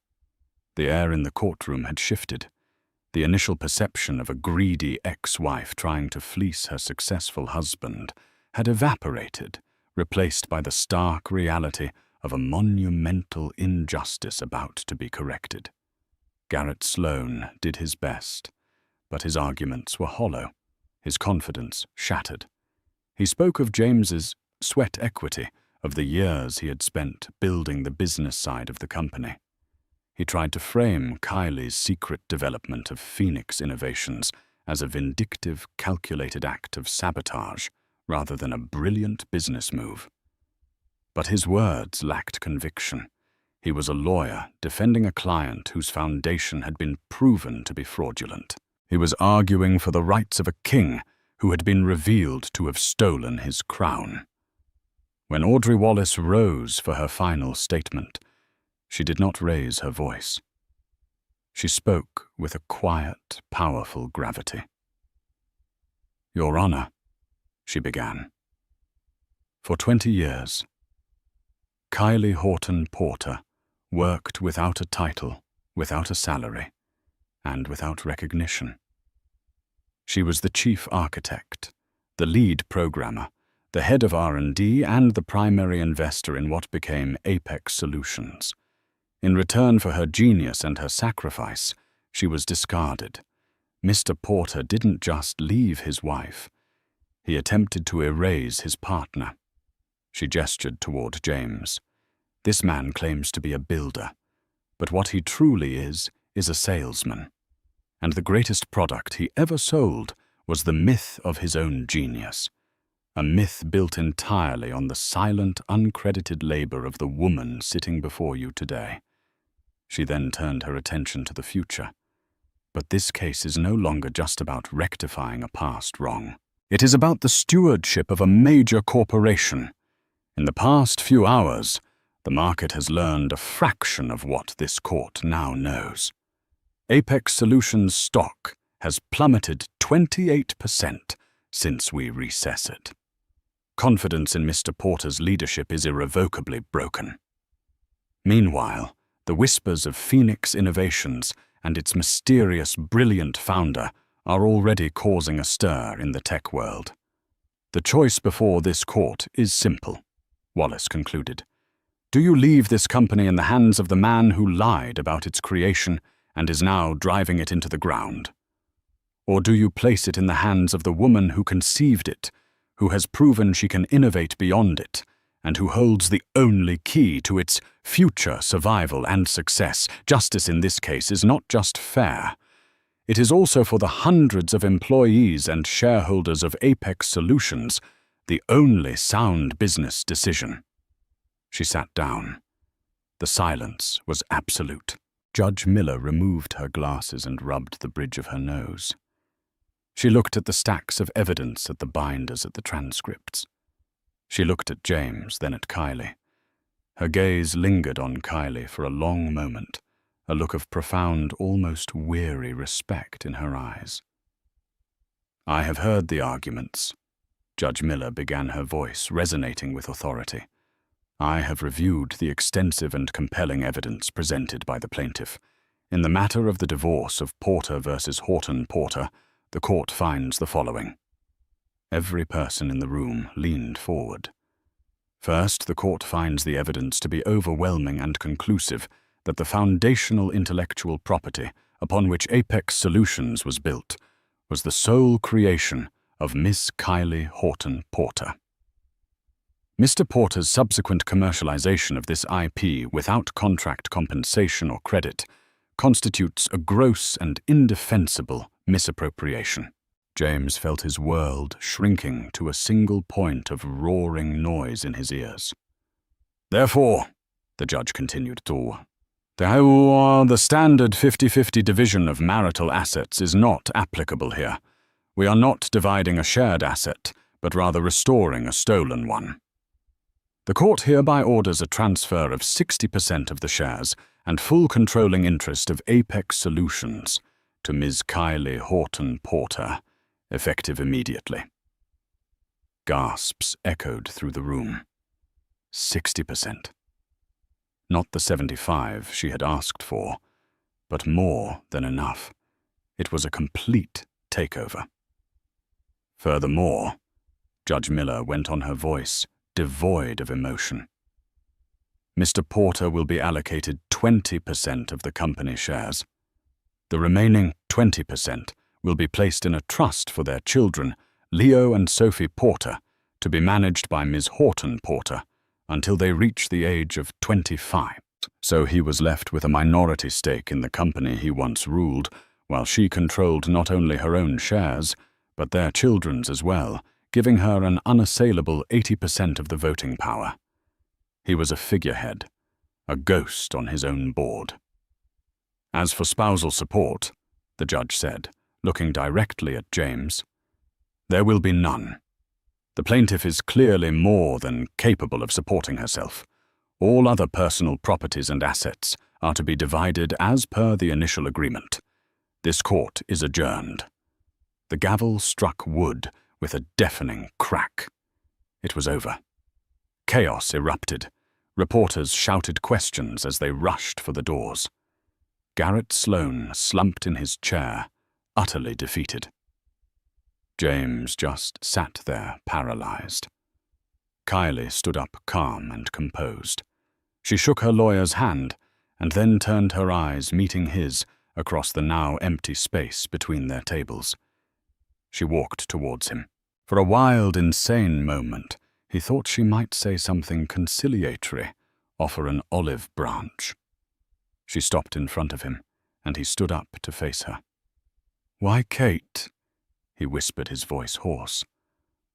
The air in the courtroom had shifted. The initial perception of a greedy ex-wife trying to fleece her successful husband had evaporated, replaced by the stark reality of a monumental injustice about to be corrected. Garrett Sloane did his best, but his arguments were hollow, his confidence shattered. He spoke of James's sweat equity, of the years he had spent building the business side of the company. He tried to frame Kylie's secret development of Phoenix Innovations as a vindictive, calculated act of sabotage rather than a brilliant business move. But his words lacked conviction. He was a lawyer defending a client whose foundation had been proven to be fraudulent. He was arguing for the rights of a king who had been revealed to have stolen his crown. When Audrey Wallace rose for her final statement, she did not raise her voice. She spoke with a quiet, powerful gravity. "Your Honor," she began. "For 20 years, Kylie Horton Porter worked without a title, without a salary, and without recognition. She was the chief architect, the lead programmer, the head of R&D, and the primary investor in what became Apex Solutions. In return for her genius and her sacrifice, she was discarded. Mr. Porter didn't just leave his wife. He attempted to erase his partner." She gestured toward James. "This man claims to be a builder, but what he truly is a salesman. And the greatest product he ever sold was the myth of his own genius. A myth built entirely on the silent, uncredited labor of the woman sitting before you today." She then turned her attention to the future. "But this case is no longer just about rectifying a past wrong. It is about the stewardship of a major corporation. In the past few hours, the market has learned a fraction of what this court now knows. Apex Solutions stock has plummeted 28% since we recess it. Confidence in Mr. Porter's leadership is irrevocably broken. Meanwhile, the whispers of Phoenix Innovations and its mysterious, brilliant founder are already causing a stir in the tech world. The choice before this court is simple, Wallace concluded. Do you leave this company in the hands of the man who lied about its creation and is now driving it into the ground? Or do you place it in the hands of the woman who conceived it, who has proven she can innovate beyond it, and who holds the only key to its future survival and success? Justice in this case is not just fair. It is also for the hundreds of employees and shareholders of Apex Solutions the only sound business decision. She sat down. The silence was absolute. Judge Miller removed her glasses and rubbed the bridge of her nose. She looked at the stacks of evidence at the binders at the transcripts. She looked at James, then at Kylie. Her gaze lingered on Kylie for a long moment, a look of profound, almost weary respect in her eyes. I have heard the arguments. Judge Miller began, her voice resonating with authority. I have reviewed the extensive and compelling evidence presented by the plaintiff. In the matter of the divorce of Porter versus Horton Porter, the court finds the following. Every person in the room leaned forward. First, the court finds the evidence to be overwhelming and conclusive that the foundational intellectual property upon which Apex Solutions was built was the sole creation of Miss Kylie Horton Porter. Mr. Porter's subsequent commercialization of this IP without contract compensation or credit constitutes a gross and indefensible misappropriation. James felt his world shrinking to a single point of roaring noise in his ears. Therefore, the judge continued, the standard 50-50 division of marital assets is not applicable here. We are not dividing a shared asset, but rather restoring a stolen one. The court hereby orders a transfer of 60% of the shares and full controlling interest of Apex Solutions to Ms. Kylie Horton Porter, effective immediately. Gasps echoed through the room. 60%. Not the 75 she had asked for, but more than enough. It was a complete takeover. Furthermore, Judge Miller went on, her voice devoid of emotion. Mr. Porter will be allocated 20% of the company shares. The remaining 20% will be placed in a trust for their children, Leo and Sophie Porter, to be managed by Ms. Horton Porter until they reach the age of 25. So he was left with a minority stake in the company he once ruled, while she controlled not only her own shares, but their children's as well, giving her an unassailable 80% of the voting power. He was a figurehead, a ghost on his own board. As for spousal support, the judge said, looking directly at James, there will be none. The plaintiff is clearly more than capable of supporting herself. All other personal properties and assets are to be divided as per the initial agreement. This court is adjourned. The gavel struck wood with a deafening crack. It was over. Chaos erupted. Reporters shouted questions as they rushed for the doors. Garrett Sloane slumped in his chair, utterly defeated. James just sat there, paralyzed. Kylie stood up calm and composed. She shook her lawyer's hand and then turned her eyes, meeting his, across the now empty space between their tables. She walked towards him. For a wild, insane moment, he thought she might say something conciliatory, offer an olive branch. She stopped in front of him, and he stood up to face her. "Why, Kate," he whispered, his voice hoarse,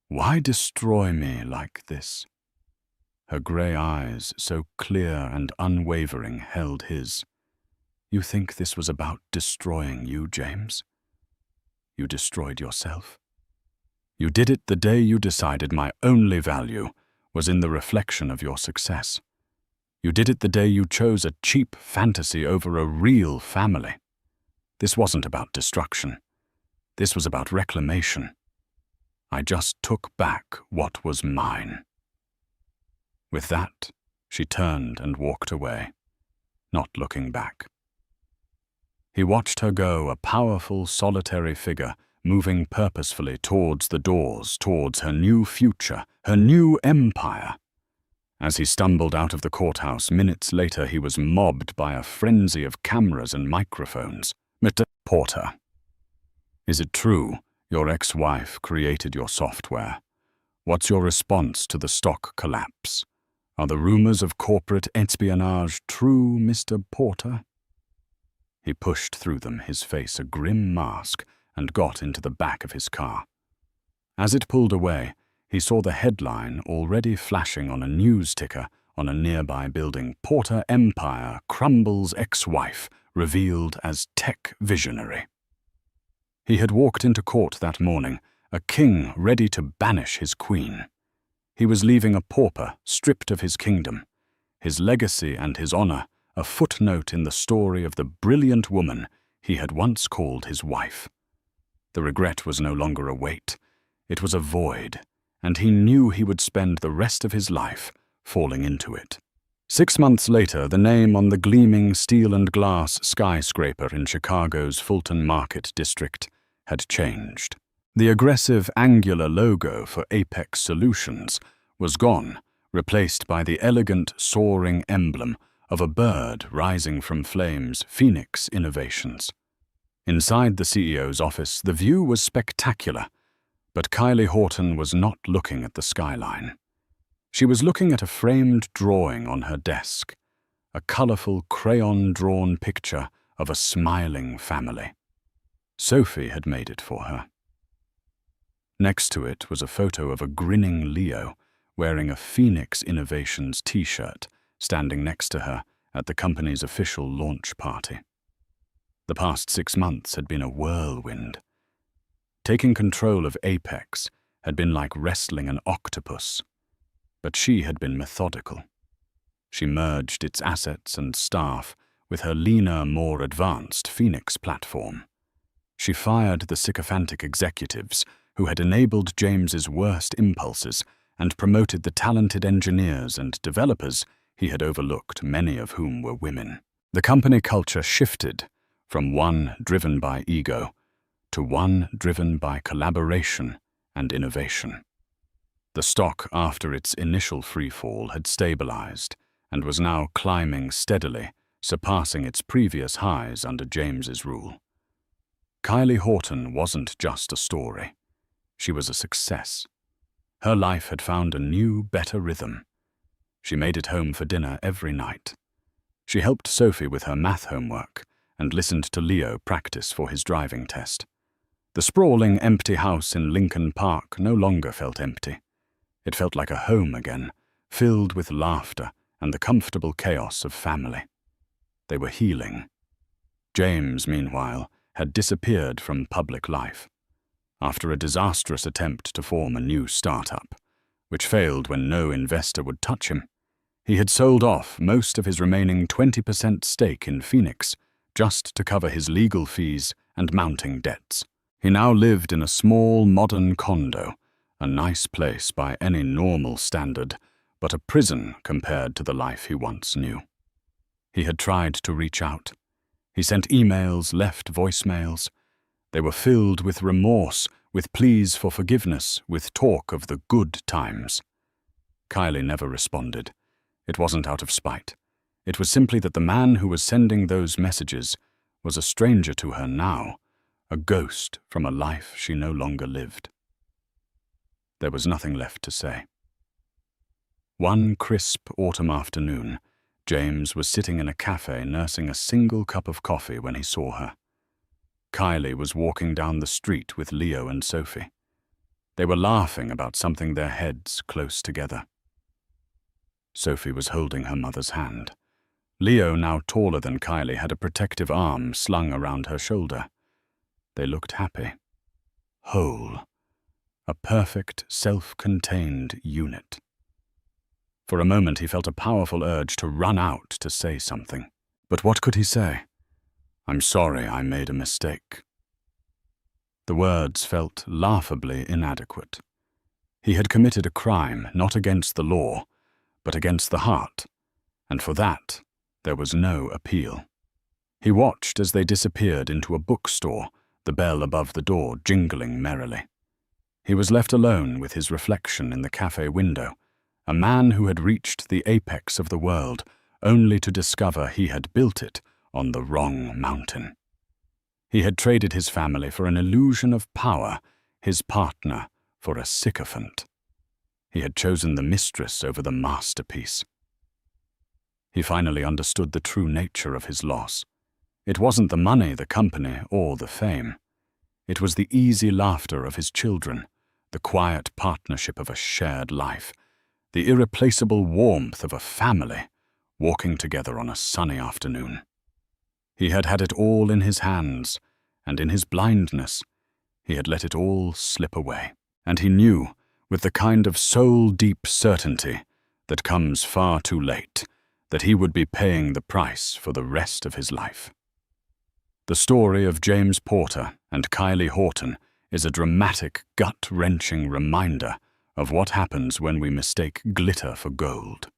"why destroy me like this?" Her grey eyes, so clear and unwavering, held his. "You think this was about destroying you, James? You destroyed yourself. You did it the day you decided my only value was in the reflection of your success. You did it the day you chose a cheap fantasy over a real family. This wasn't about destruction. This was about reclamation. I just took back what was mine." With that, she turned and walked away, not looking back. He watched her go, a powerful, solitary figure, moving purposefully towards the doors, towards her new future, her new empire. As he stumbled out of the courthouse, minutes later he was mobbed by a frenzy of cameras and microphones. "Mr. Porter, is it true your ex-wife created your software? What's your response to the stock collapse? Are the rumors of corporate espionage true, Mr. Porter?" He pushed through them, his face a grim mask, and got into the back of his car. As it pulled away, he saw the headline already flashing on a news ticker on a nearby building: "Porter Empire Crumbles Ex-Wife Revealed as Tech Visionary." He had walked into court that morning, a king ready to banish his queen. He was leaving a pauper, stripped of his kingdom, his legacy and his honor, a footnote in the story of the brilliant woman he had once called his wife. The regret was no longer a weight, it was a void, and he knew he would spend the rest of his life falling into it. 6 months later, the name on the gleaming steel and glass skyscraper in Chicago's Fulton Market district had changed. The aggressive angular logo for Apex Solutions was gone, replaced by the elegant soaring emblem of a bird rising from flames, Phoenix Innovations. Inside the CEO's office, the view was spectacular, but Kylie Horton was not looking at the skyline. She was looking at a framed drawing on her desk, a colorful crayon-drawn picture of a smiling family. Sophie had made it for her. Next to it was a photo of a grinning Leo wearing a Phoenix Innovations t-shirt, standing next to her at the company's official launch party. The past 6 months had been a whirlwind. Taking control of Apex had been like wrestling an octopus, but she had been methodical. She merged its assets and staff with her leaner, more advanced Phoenix platform. She fired the sycophantic executives who had enabled James's worst impulses and promoted the talented engineers and developers he had overlooked, many of whom were women. The company culture shifted from one driven by ego to one driven by collaboration and innovation. The stock, after its initial freefall, had stabilized and was now climbing steadily, surpassing its previous highs under James's rule. Kylie Horton wasn't just a story. She was a success. Her life had found a new, better rhythm. She made it home for dinner every night. She helped Sophie with her math homework and listened to Leo practice for his driving test. The sprawling, empty house in Lincoln Park no longer felt empty. It felt like a home again, filled with laughter and the comfortable chaos of family. They were healing. James, meanwhile, had disappeared from public life after a disastrous attempt to form a new startup, which failed when no investor would touch him. He had sold off most of his remaining 20% stake in Phoenix just to cover his legal fees and mounting debts. He now lived in a small, modern condo, a nice place by any normal standard, but a prison compared to the life he once knew. He had tried to reach out. He sent emails, left voicemails. They were filled with remorse, with pleas for forgiveness, with talk of the good times. Kylie never responded. It wasn't out of spite. It was simply that the man who was sending those messages was a stranger to her now, a ghost from a life she no longer lived. There was nothing left to say. One crisp autumn afternoon, James was sitting in a cafe nursing a single cup of coffee when he saw her. Kylie was walking down the street with Leo and Sophie. They were laughing about something, their heads close together. Sophie was holding her mother's hand. Leo, now taller than Kylie, had a protective arm slung around her shoulder. They looked happy, whole, a perfect, self-contained unit. For a moment he felt a powerful urge to run out to say something. But what could he say? "I'm sorry I made a mistake." The words felt laughably inadequate. He had committed a crime not against the law, but against the heart, and for that there was no appeal. He watched as they disappeared into a bookstore, the bell above the door jingling merrily. He was left alone with his reflection in the cafe window, a man who had reached the apex of the world only to discover he had built it on the wrong mountain. He had traded his family for an illusion of power, his partner for a sycophant. He had chosen the mistress over the masterpiece. He finally understood the true nature of his loss. It wasn't the money, the company, or the fame. It was the easy laughter of his children, the quiet partnership of a shared life, the irreplaceable warmth of a family walking together on a sunny afternoon. He had had it all in his hands, and in his blindness, he had let it all slip away. And he knew, with the kind of soul-deep certainty that comes far too late, that he would be paying the price for the rest of his life. The story of James Porter and Kylie Horton is a dramatic, gut-wrenching reminder of what happens when we mistake glitter for gold.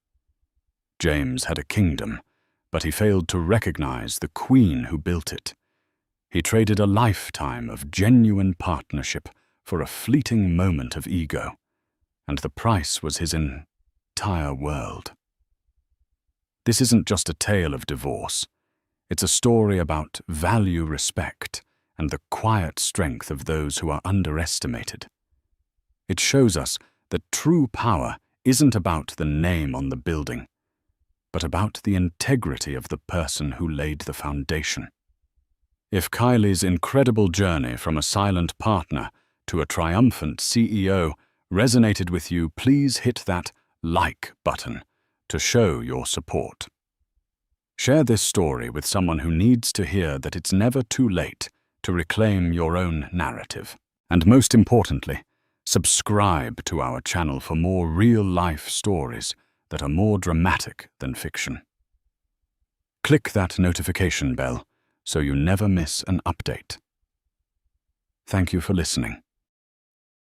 James had a kingdom, but he failed to recognize the queen who built it. He traded a lifetime of genuine partnership for a fleeting moment of ego, and the price was his entire world. This isn't just a tale of divorce. It's a story about value respect and the quiet strength of those who are underestimated. It shows us that true power isn't about the name on the building, but about the integrity of the person who laid the foundation. If Kylie's incredible journey from a silent partner to a triumphant CEO resonated with you, please hit that like button to show your support. Share this story with someone who needs to hear that it's never too late to reclaim your own narrative. And most importantly, subscribe to our channel for more real-life stories that are more dramatic than fiction. Click that notification bell so you never miss an update. Thank you for listening.